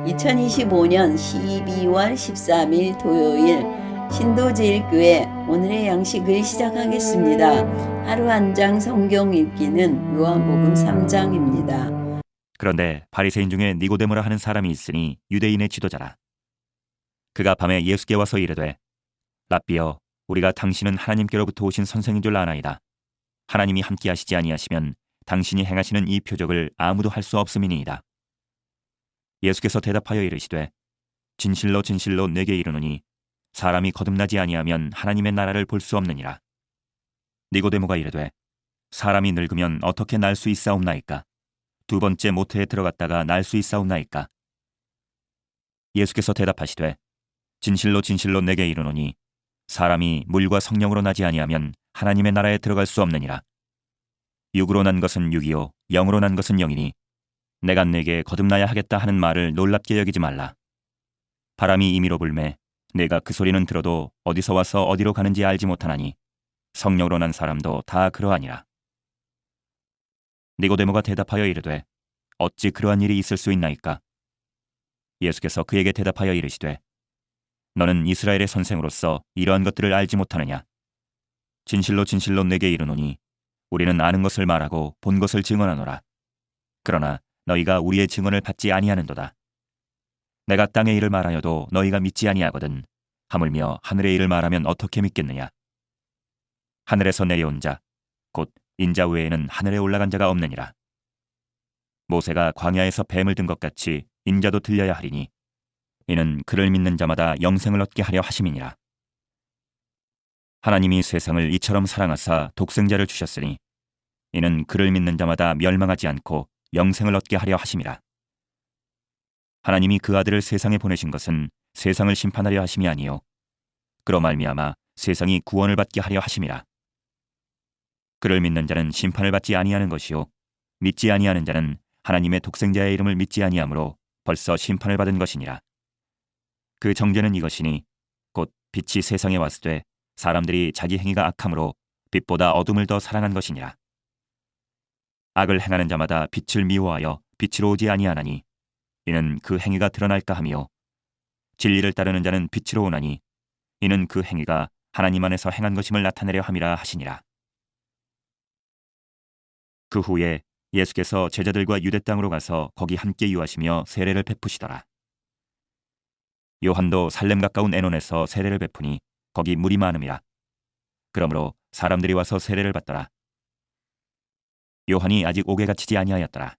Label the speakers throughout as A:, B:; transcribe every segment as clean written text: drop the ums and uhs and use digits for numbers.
A: 2025년 12월 13일 토요일 신도제일교회 오늘의 양식을 시작하겠습니다. 하루 한 장 성경 읽기는 요한복음 3장입니다.
B: 그런데 바리새인 중에 니고데모라 하는 사람이 있으니 유대인의 지도자라. 그가 밤에 예수께 와서 이르되 랍비여, 우리가 당신은 하나님께로부터 오신 선생인 줄 아나이다. 하나님이 함께 하시지 아니하시면 당신이 행하시는 이 표적을 아무도 할 수 없음이니이다. 예수께서 대답하여 이르시되 진실로 진실로 내게 이르노니 사람이 거듭나지 아니하면 하나님의 나라를 볼 수 없느니라. 니고데모가 이르되 사람이 늙으면 어떻게 날 수 있사옵나이까? 두 번째 모태에 들어갔다가 날 수 있사옵나이까? 예수께서 대답하시되 진실로 진실로 내게 이르노니 사람이 물과 성령으로 나지 아니하면 하나님의 나라에 들어갈 수 없느니라. 육으로 난 것은 육이요 영으로 난 것은 영이니 내가 내게 거듭나야 하겠다 하는 말을 놀랍게 여기지 말라. 바람이 임의로 불매 내가 그 소리는 들어도 어디서 와서 어디로 가는지 알지 못하나니 성령으로 난 사람도 다 그러하니라. 니고데모가 대답하여 이르되 어찌 그러한 일이 있을 수 있나이까? 예수께서 그에게 대답하여 이르시되 너는 이스라엘의 선생으로서 이러한 것들을 알지 못하느냐? 진실로 진실로 내게 이르노니 우리는 아는 것을 말하고 본 것을 증언하노라. 그러나 너희가 우리의 증언을 받지 아니하는도다. 내가 땅의 일을 말하여도 너희가 믿지 아니하거든 하물며 하늘의 일을 말하면 어떻게 믿겠느냐? 하늘에서 내려온 자 곧 인자 외에는 하늘에 올라간 자가 없느니라. 모세가 광야에서 뱀을 든 것 같이 인자도 들려야 하리니 이는 그를 믿는 자마다 영생을 얻게 하려 하심이니라. 하나님이 세상을 이처럼 사랑하사 독생자를 주셨으니 이는 그를 믿는 자마다 멸망하지 않고 영생을 얻게 하려 하심이라. 하나님이 그 아들을 세상에 보내신 것은 세상을 심판하려 하심이 아니요 그로 말미암아 세상이 구원을 받게 하려 하심이라. 그를 믿는 자는 심판을 받지 아니하는 것이요 믿지 아니하는 자는 하나님의 독생자의 이름을 믿지 아니하므로 벌써 심판을 받은 것이니라. 그 정죄는 이것이니 곧 빛이 세상에 왔으되 사람들이 자기 행위가 악함으로 빛보다 어둠을 더 사랑한 것이니라. 악을 행하는 자마다 빛을 미워하여 빛으로 오지 아니하나니 이는 그 행위가 드러날까 하며 진리를 따르는 자는 빛으로 오나니 이는 그 행위가 하나님 안에서 행한 것임을 나타내려 함이라 하시니라. 그 후에 예수께서 제자들과 유대 땅으로 가서 거기 함께 유하시며 세례를 베푸시더라. 요한도 살렘 가까운 에논에서 세례를 베푸니 거기 물이 많음이라. 그러므로 사람들이 와서 세례를 받더라. 요한이 아직 옥에 갇히지 아니하였더라.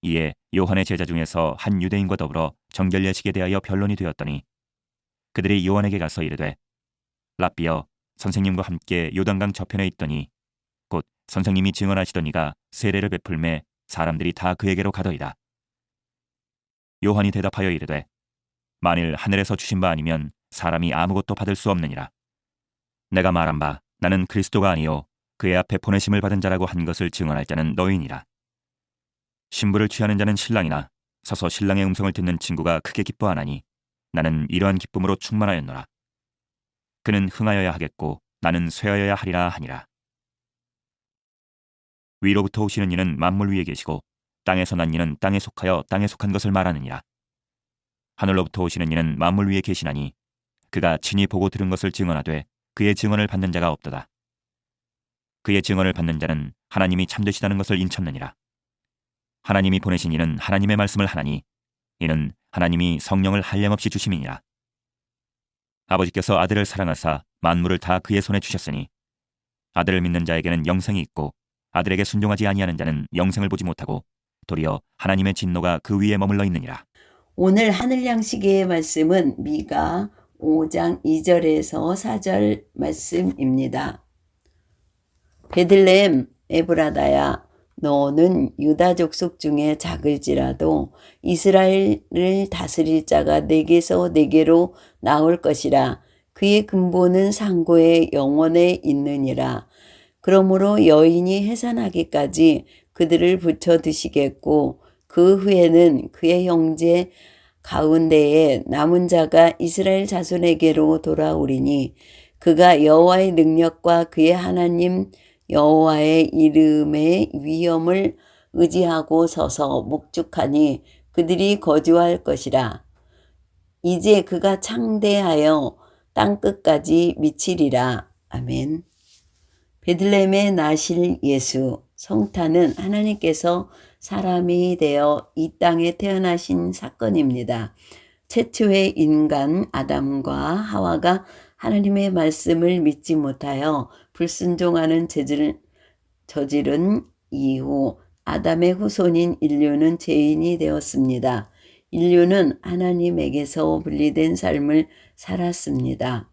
B: 이에 요한의 제자 중에서 한 유대인과 더불어 정결 예식에 대하여 변론이 되었더니 그들이 요한에게 가서 이르되 랍비여, 선생님과 함께 요단강 저편에 있더니 곧 선생님이 증언하시던 이가 세례를 베풀매 사람들이 다 그에게로 가더이다. 요한이 대답하여 이르되 만일 하늘에서 주신 바 아니면 사람이 아무것도 받을 수 없느니라. 내가 말한 바 나는 그리스도가 아니요 그의 앞에 보내심을 받은 자라고 한 것을 증언할 자는 너희니라. 신부를 취하는 자는 신랑이나 서서 신랑의 음성을 듣는 친구가 크게 기뻐하나니 나는 이러한 기쁨으로 충만하였노라. 그는 흥하여야 하겠고 나는 쇠하여야 하리라 하니라. 위로부터 오시는 이는 만물 위에 계시고 땅에서 난 이는 땅에 속하여 땅에 속한 것을 말하느니라. 하늘로부터 오시는 이는 만물 위에 계시나니 그가 친히 보고 들은 것을 증언하되 그의 증언을 받는 자가 없도다. 그의 증언을 받는 자는 하나님이 참되시다는 것을 인쳤느니라. 하나님이 보내신 이는 하나님의 말씀을 하나니 이는 하나님이 성령을 한량없이 주심이니라. 아버지께서 아들을 사랑하사 만물을 다 그의 손에 주셨으니 아들을 믿는 자에게는 영생이 있고 아들에게 순종하지 아니하는 자는 영생을 보지 못하고 도리어 하나님의 진노가 그 위에 머물러 있느니라.
A: 오늘 하늘 양식의 말씀은 미가 5장 2절에서 4절 말씀입니다. 베들레헴 에브라다야, 너는 유다 족속 중에 작을지라도 이스라엘을 다스릴 자가 내게서 내게로 나올 것이라. 그의 근본은 상고의 영원에 있느니라. 그러므로 여인이 해산하기까지 그들을 붙여 드시겠고 그 후에는 그의 형제 가운데에 남은 자가 이스라엘 자손에게로 돌아오리니 그가 여호와의 능력과 그의 하나님 여호와의 이름의 위엄을 의지하고 서서 묵죽하니 그들이 거주할 것이라. 이제 그가 창대하여 땅끝까지 미치리라. 아멘. 베들레헴에 나실 예수, 성탄은 하나님께서 사람이 되어 이 땅에 태어나신 사건입니다. 최초의 인간 아담과 하와가 하나님의 말씀을 믿지 못하여 불순종하는 죄를 저지른 이후 아담의 후손인 인류는 죄인이 되었습니다. 인류는 하나님에게서 분리된 삶을 살았습니다.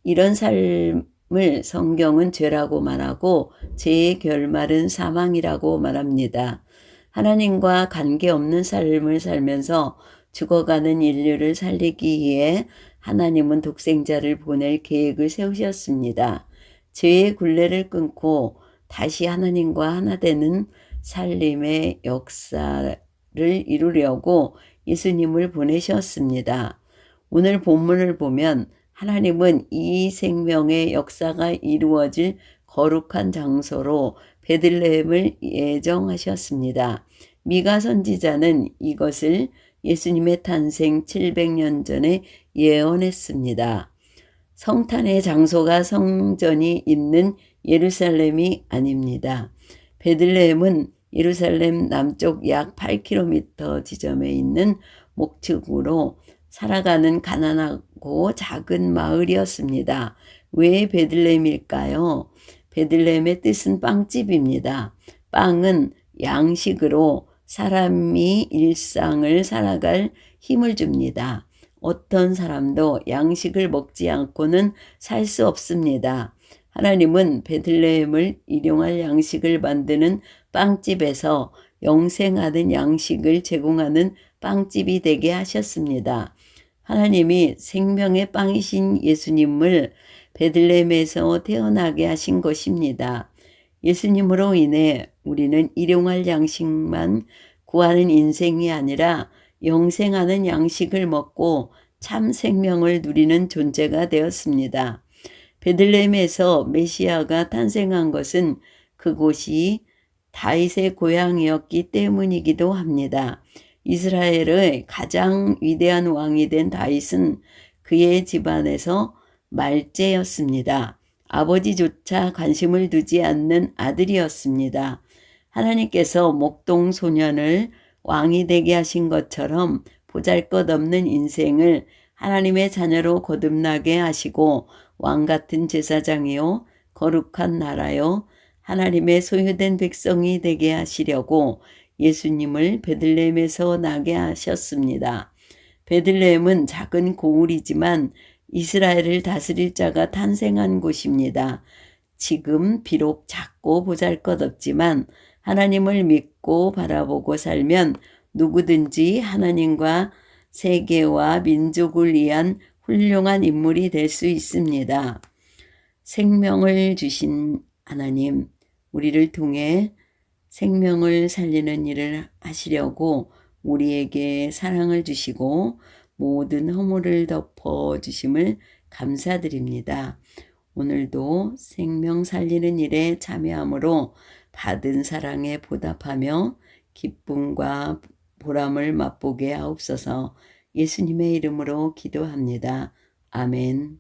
A: 이런 삶을 성경은 죄라고 말하고 죄의 결말은 사망이라고 말합니다. 하나님과 관계없는 삶을 살면서 죽어가는 인류를 살리기 위해 하나님은 독생자를 보낼 계획을 세우셨습니다. 죄의 굴레를 끊고 다시 하나님과 하나 되는 살림의 역사를 이루려고 예수님을 보내셨습니다. 오늘 본문을 보면 하나님은 이 생명의 역사가 이루어질 거룩한 장소로 베들레헴을 예정하셨습니다. 미가 선지자는 이것을 예수님의 탄생 700년 전에 예언했습니다. 성탄의 장소가 성전이 있는 예루살렘이 아닙니다. 베들레헴은 예루살렘 남쪽 약 8km 지점에 있는 목축으로 살아가는 가난하고 작은 마을이었습니다. 왜 베들레헴일까요? 베들레헴의 뜻은 빵집입니다. 빵은 양식으로 사람이 일상을 살아갈 힘을 줍니다. 어떤 사람도 양식을 먹지 않고는 살 수 없습니다. 하나님은 베들레헴을 일용할 양식을 만드는 빵집에서 영생하는 양식을 제공하는 빵집이 되게 하셨습니다. 하나님이 생명의 빵이신 예수님을 베들레헴에서 태어나게 하신 것입니다. 예수님으로 인해 우리는 일용할 양식만 구하는 인생이 아니라 영생하는 양식을 먹고 참 생명을 누리는 존재가 되었습니다. 베들레헴에서 메시아가 탄생한 것은 그곳이 다윗의 고향이었기 때문이기도 합니다. 이스라엘의 가장 위대한 왕이 된 다윗은 그의 집안에서 말째였습니다. 아버지조차 관심을 두지 않는 아들이었습니다. 하나님께서 목동 소년을 왕이 되게 하신 것처럼 보잘것없는 인생을 하나님의 자녀로 거듭나게 하시고 왕같은 제사장이요 거룩한 나라요 하나님의 소유된 백성이 되게 하시려고 예수님을 베들레헴에서 나게 하셨습니다. 베들레헴은 작은 고을이지만 이스라엘을 다스릴 자가 탄생한 곳입니다. 지금 비록 작고 보잘것없지만 하나님을 믿고 바라보고 살면 누구든지 하나님과 세계와 민족을 위한 훌륭한 인물이 될 수 있습니다. 생명을 주신 하나님, 우리를 통해 생명을 살리는 일을 하시려고 우리에게 사랑을 주시고 모든 허물을 덮어주심을 감사드립니다. 오늘도 생명 살리는 일에 참여함으로 받은 사랑에 보답하며 기쁨과 보람을 맛보게 하옵소서. 예수님의 이름으로 기도합니다. 아멘.